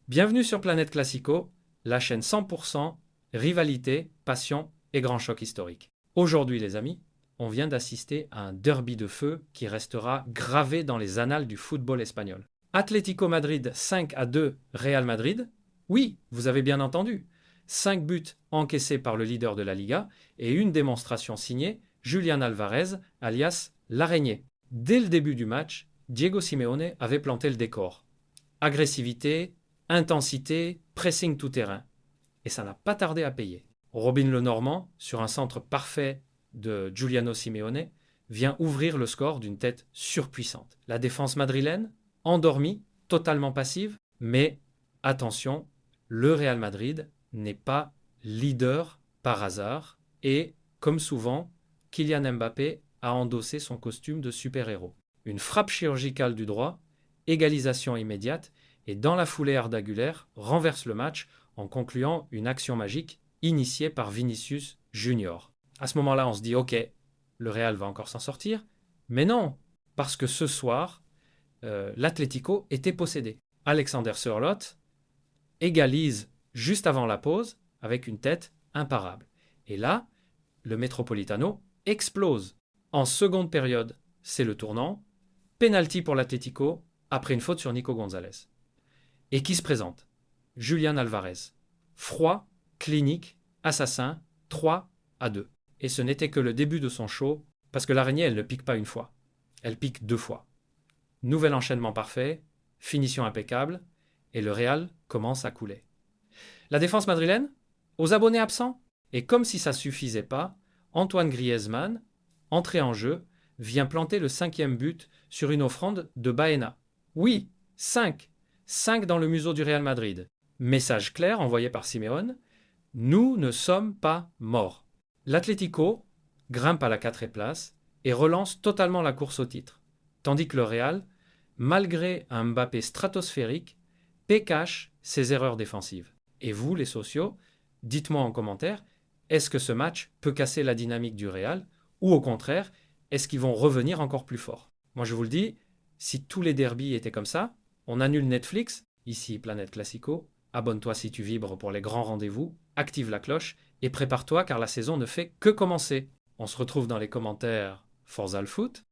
Bienvenue sur Planète Classico, la chaîne 100% rivalité, passion et grand choc historique. Aujourd'hui les amis, on vient d'assister à un derby de feu qui restera gravé dans les annales du football espagnol. Atlético Madrid 5-2 Real Madrid. Oui, vous avez bien entendu. 5 buts encaissés par le leader de la Liga et une démonstration signée Julián Alvarez alias l'Araignée. Dès le début du match, Diego Simeone avait planté le décor. Agressivité, intensité, pressing tout-terrain. Et ça n'a pas tardé à payer. Robin Lenormand, sur un centre parfait de Giuliano Simeone, vient ouvrir le score d'une tête surpuissante. La défense madrilène, endormie, totalement passive, mais attention, le Real Madrid n'est pas leader par hasard et, comme souvent, Kylian Mbappé a endossé son costume de super-héros. Une frappe chirurgicale du droit, égalisation immédiate, et dans la foulée Arda Güler renverse le match en concluant une action magique initiée par Vinicius Junior. À ce moment-là, on se dit ok, le Real va encore s'en sortir, mais non, parce que ce soir, l'Atlético était possédé. Alexander Sørloth égalise juste avant la pause avec une tête imparable. Et là, le Metropolitano explose. En seconde période, c'est le tournant. Penalty pour l'Atlético après une faute sur Nico González. Et qui se présente? Julián Alvarez. Froid, clinique, assassin, 3-2. Et ce n'était que le début de son show, parce que l'araignée, elle ne pique pas une fois. Elle pique 2 fois. Nouvel enchaînement parfait, finition impeccable, et le Real commence à couler. La défense madrilène? Aux abonnés absents? Et comme si ça ne suffisait pas, Antoine Griezmann, entré en jeu, vient planter le 5e but sur une offrande de Baena. Oui, 5. 5 dans le museau du Real Madrid. Message clair envoyé par Simeone, nous ne sommes pas morts. L'Atlético grimpe à la 4e place et relance totalement la course au titre. Tandis que le Real, malgré un Mbappé stratosphérique, cache ses erreurs défensives. Et vous, les sociaux, dites-moi en commentaire, est-ce que ce match peut casser la dynamique du Real ou au contraire, est-ce qu'ils vont revenir encore plus fort? Moi je vous le dis, si tous les derbys étaient comme ça, on annule Netflix, ici Planète Classico, abonne-toi si tu vibres pour les grands rendez-vous, active la cloche et prépare-toi car la saison ne fait que commencer. On se retrouve dans les commentaires Forza le foot.